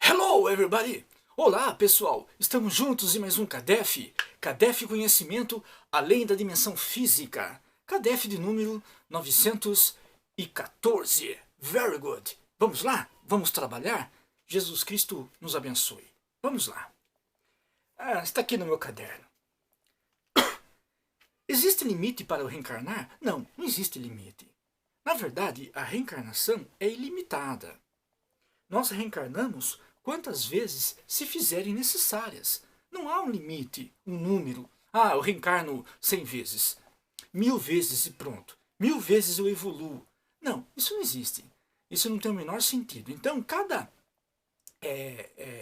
Hello, everybody! Olá, pessoal! Estamos juntos em mais um CADEF. CADEF Conhecimento Além da Dimensão Física. CADEF de número 914. Very good! Vamos lá? Vamos trabalhar? Jesus Cristo nos abençoe. Vamos lá. Está aqui no meu caderno. Existe limite para o reencarnar? Não, não existe limite. Na verdade, a reencarnação é ilimitada. Nós reencarnamos quantas vezes se fizerem necessárias. Não há um limite, um número. Eu reencarno 100 vezes, 1000 vezes e pronto. 1000 vezes eu evoluo. Não, isso não existe. Isso não tem o menor sentido. Então, cada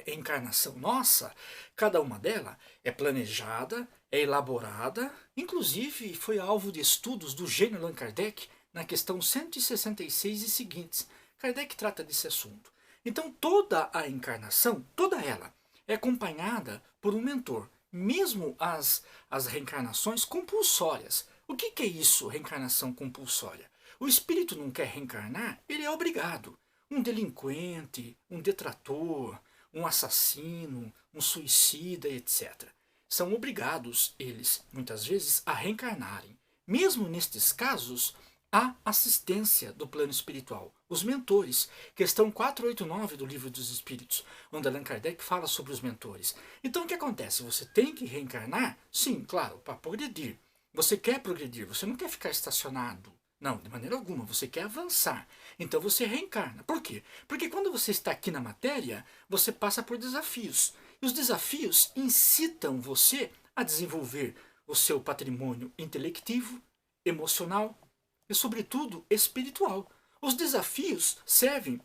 encarnação nossa, cada uma delas é planejada, é elaborada, inclusive foi alvo de estudos do gênio Allan Kardec na questão 166 e seguintes. Kardec trata desse assunto. Então toda a encarnação, toda ela, é acompanhada por um mentor, mesmo as reencarnações compulsórias. O que é isso, reencarnação compulsória? O espírito não quer reencarnar, ele é obrigado. Um delinquente, um detrator, um assassino, um suicida, etc. São obrigados, eles, muitas vezes, a reencarnarem. Mesmo nestes casos, há assistência do plano espiritual. Os mentores, questão 489 do Livro dos Espíritos, onde Allan Kardec fala sobre os mentores. Então o que acontece? Você tem que reencarnar? Sim, claro, para progredir. Você quer progredir, você não quer ficar estacionado. Não, de maneira alguma, você quer avançar. Então você reencarna. Por quê? Porque quando você está aqui na matéria, você passa por desafios. E os desafios incitam você a desenvolver o seu patrimônio intelectivo, emocional e, sobretudo, espiritual. Os desafios servem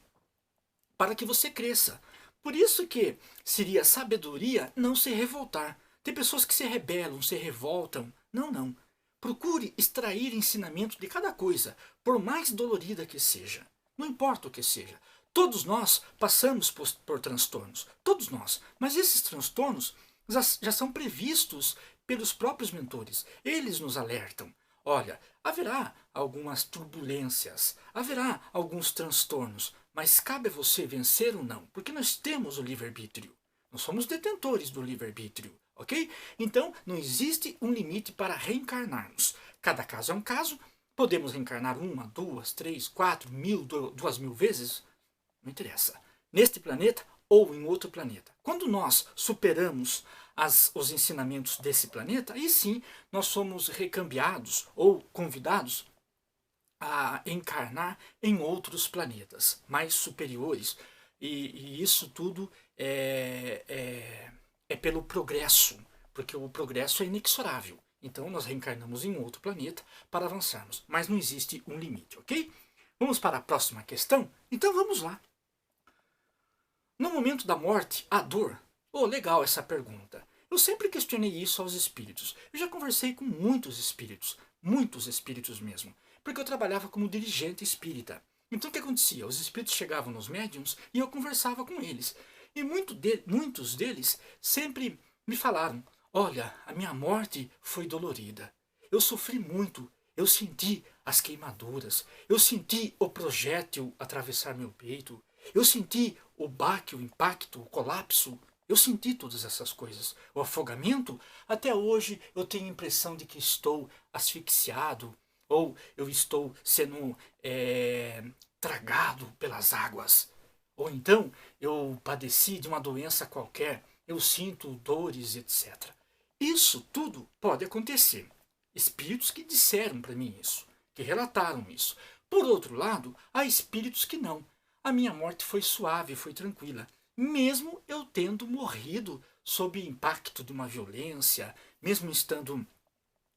para que você cresça. Por isso que seria sabedoria não se revoltar. Tem pessoas que se rebelam, se revoltam. Não, não. Procure extrair ensinamento de cada coisa, por mais dolorida que seja. Não importa o que seja. Todos nós passamos por transtornos. Todos nós. Mas esses transtornos já são previstos pelos próprios mentores. Eles nos alertam. Olha, haverá algumas turbulências, haverá alguns transtornos, mas cabe a você vencer ou não, porque nós temos o livre-arbítrio. Nós somos detentores do livre-arbítrio, ok? Então, não existe um limite para reencarnarmos. Cada caso é um caso. Podemos reencarnar uma, duas, três, 4.000, 2.000 vezes? Não interessa. Neste planeta ou em outro planeta. Quando nós superamos os ensinamentos desse planeta, aí sim nós somos recambiados ou convidados a encarnar em outros planetas mais superiores. E isso tudo é pelo progresso, porque o progresso é inexorável. Então nós reencarnamos em outro planeta para avançarmos, mas não existe um limite, ok? Vamos para a próxima questão? Então vamos lá. No momento da morte, a dor? Oh, legal essa pergunta. Eu sempre questionei isso aos espíritos. Eu já conversei com muitos espíritos mesmo, porque eu trabalhava como dirigente espírita. Então o que acontecia? Os espíritos chegavam nos médiums e eu conversava com eles. E muitos deles sempre me falaram: olha, a minha morte foi dolorida. Eu sofri muito. Eu senti as queimaduras. Eu senti o projétil atravessar meu peito. Eu senti o baque, o impacto, o colapso. Eu senti todas essas coisas. O afogamento, até hoje eu tenho a impressão de que estou asfixiado ou eu estou sendo tragado pelas águas. Ou então eu padeci de uma doença qualquer, eu sinto dores, etc. Isso tudo pode acontecer. Espíritos que disseram para mim isso, que relataram isso. Por outro lado, há espíritos que não. A minha morte foi suave, foi tranquila, mesmo eu tendo morrido sob impacto de uma violência, mesmo estando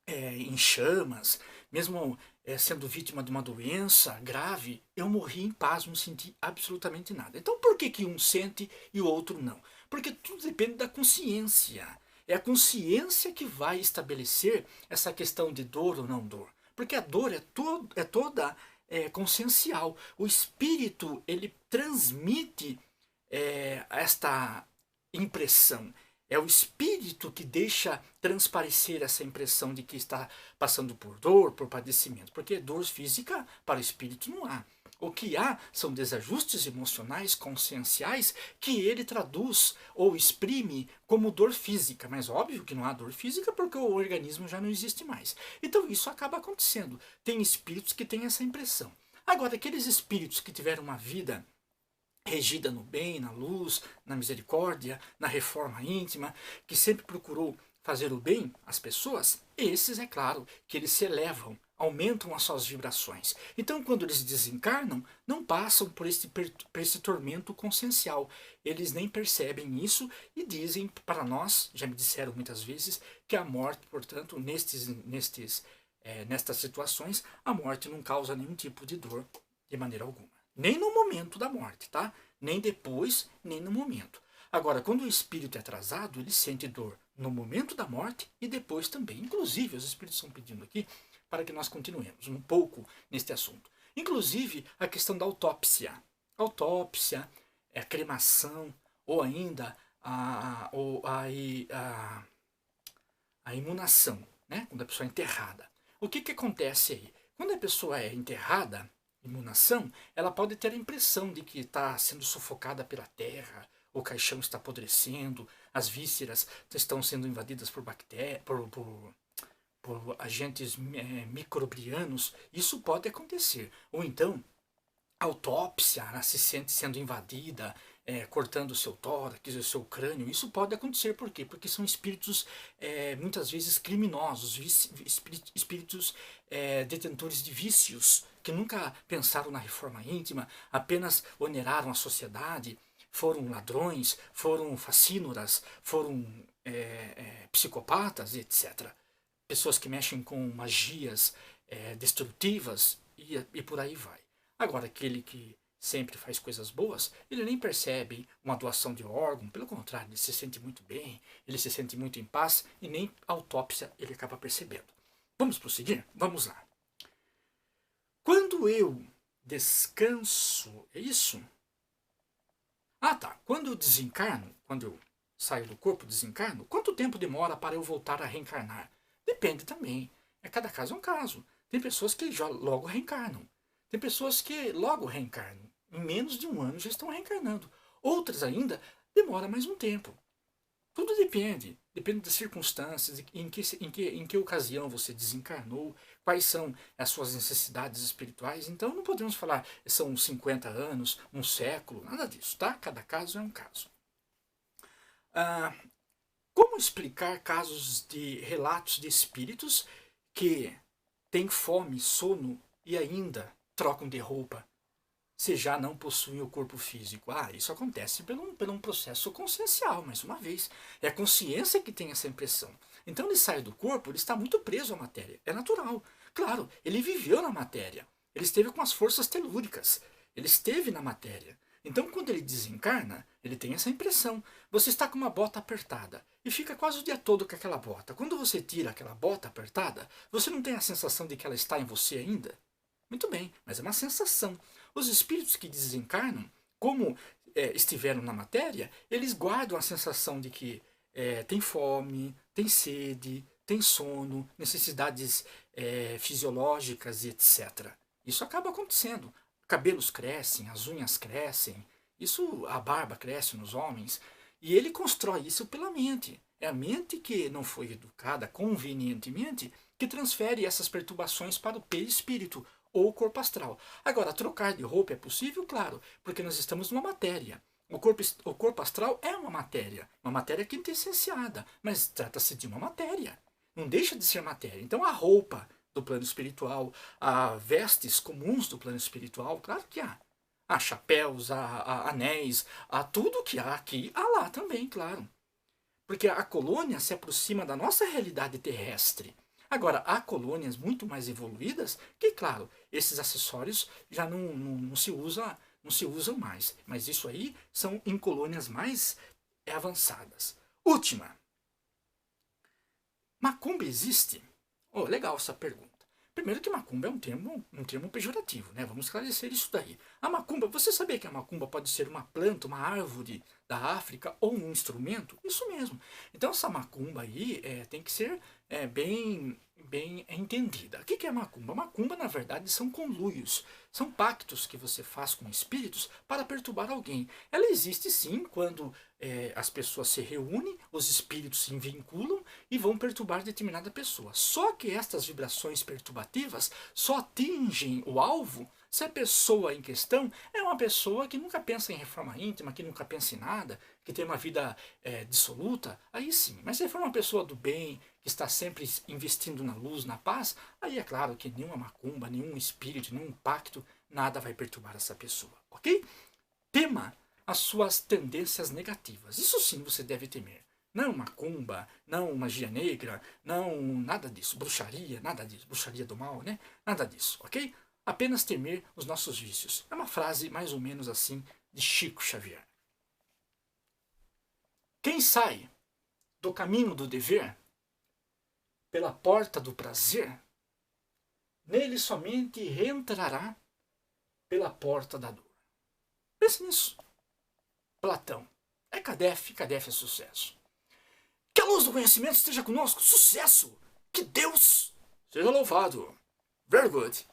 em chamas, mesmo sendo vítima de uma doença grave, eu morri em paz, não senti absolutamente nada. Então por que um sente e o outro não? Porque tudo depende da consciência. É a consciência que vai estabelecer essa questão de dor ou não dor. Porque a dor é toda consciencial. O espírito, ele transmite esta impressão. É o espírito que deixa transparecer essa impressão de que está passando por dor, por padecimento. Porque dor física para o espírito não há. O que há são desajustes emocionais conscienciais que ele traduz ou exprime como dor física. Mas óbvio que não há dor física porque o organismo já não existe mais. Então isso acaba acontecendo. Tem espíritos que têm essa impressão. Agora, aqueles espíritos que tiveram uma vida regida no bem, na luz, na misericórdia, na reforma íntima, que sempre procurou fazer o bem às pessoas, esses, é claro, que eles se elevam, aumentam as suas vibrações. Então, quando eles desencarnam, não passam por esse tormento consciencial. Eles nem percebem isso e dizem para nós, já me disseram muitas vezes, que a morte, portanto, nestas situações, a morte não causa nenhum tipo de dor de maneira alguma. Nem no momento da morte, tá? Nem depois, nem no momento. Agora, quando o espírito é atrasado, ele sente dor no momento da morte e depois também. Inclusive, os espíritos estão pedindo aqui para que nós continuemos um pouco neste assunto. Inclusive, a questão da autópsia. Autópsia, a cremação, ou ainda a imunação, né? Quando a pessoa é enterrada. O que acontece aí? Quando a pessoa é enterrada, imunação, ela pode ter a impressão de que está sendo sufocada pela terra, o caixão está apodrecendo, as vísceras estão sendo invadidas por bactérias, por agentes microbianos. Isso pode acontecer. Ou então, a autópsia, ela se sente sendo invadida, cortando o seu tórax, o seu crânio. Isso pode acontecer por quê? Porque são espíritos muitas vezes criminosos, espíritos detentores de vícios, que nunca pensaram na reforma íntima, apenas oneraram a sociedade, foram ladrões, foram facínoras, foram psicopatas, etc. Pessoas que mexem com magias destrutivas e por aí vai. Agora, aquele que sempre faz coisas boas, ele nem percebe uma doação de órgão, pelo contrário, ele se sente muito bem, ele se sente muito em paz e nem autópsia ele acaba percebendo. Vamos prosseguir? Vamos lá. Quando eu descanso, é isso? Ah, tá. Quando eu desencarno, quando eu saio do corpo, desencarno, quanto tempo demora para eu voltar a reencarnar? Depende também. Cada caso é um caso. Tem pessoas que já logo reencarnam. Tem pessoas que logo reencarnam. Em menos de um ano já estão reencarnando. Outras ainda demora mais um tempo. Tudo depende. Depende das circunstâncias, em que ocasião você desencarnou, quais são as suas necessidades espirituais. Então não podemos falar são 50 anos, um século, nada disso, tá? Cada caso é um caso. Como explicar casos de relatos de espíritos que têm fome, sono e ainda trocam de roupa, se já não possuem o corpo físico? Isso acontece por um processo consciencial, mais uma vez. É a consciência que tem essa impressão. Então ele sai do corpo, ele está muito preso à matéria. É natural. Claro, ele viveu na matéria. Ele esteve com as forças telúricas. Ele esteve na matéria. Então quando ele desencarna, ele tem essa impressão. Você está com uma bota apertada e fica quase o dia todo com aquela bota. Quando você tira aquela bota apertada, você não tem a sensação de que ela está em você ainda? Muito bem, mas é uma sensação. Os espíritos que desencarnam, como estiveram na matéria, eles guardam a sensação de que tem fome, tem sede, tem sono, necessidades fisiológicas e etc. Isso acaba acontecendo. Cabelos crescem, as unhas crescem, a barba cresce nos homens, e ele constrói isso pela mente. É a mente que não foi educada convenientemente que transfere essas perturbações para o perispírito, ou o corpo astral. Agora, trocar de roupa é possível? Claro, porque nós estamos numa matéria. O corpo astral é uma matéria quintessenciada, mas trata-se de uma matéria. Não deixa de ser matéria. Então a roupa do plano espiritual, há vestes comuns do plano espiritual, claro que há. Há chapéus, há anéis, há tudo que há aqui, há lá também, claro. Porque a colônia se aproxima da nossa realidade terrestre. Agora, há colônias muito mais evoluídas que, claro, esses acessórios já não se usam mais. Mas isso aí são em colônias mais avançadas. Última. Macumba existe? Oh, legal essa pergunta. Primeiro que macumba é um termo pejorativo, né? Vamos esclarecer isso daí. A macumba, você sabia que a macumba pode ser uma planta, uma árvore da África ou um instrumento? Isso mesmo. Então essa macumba aí tem que ser bem entendida. O que é macumba? Macumba, na verdade, são conluios, são pactos que você faz com espíritos para perturbar alguém. Ela existe sim quando as pessoas se reúnem, os espíritos se vinculam e vão perturbar determinada pessoa. Só que estas vibrações perturbativas só atingem o alvo se a pessoa em questão é uma pessoa que nunca pensa em reforma íntima, que nunca pensa em nada, que tem uma vida dissoluta, aí sim. Mas se for uma pessoa do bem, que está sempre investindo na luz, na paz, aí é claro que nenhuma macumba, nenhum espírito, nenhum pacto, nada vai perturbar essa pessoa, ok? Tema as suas tendências negativas. Isso sim você deve temer. Não macumba, não magia negra, não nada disso. Bruxaria, nada disso. Bruxaria do mal, né? Nada disso, ok? Apenas temer os nossos vícios. É uma frase mais ou menos assim de Chico Xavier. Quem sai do caminho do dever, pela porta do prazer, nele somente reentrará pela porta da dor. Pense nisso. Platão. É Kadef, Kadef é sucesso. Que a luz do conhecimento esteja conosco. Sucesso! Que Deus seja louvado. Very good.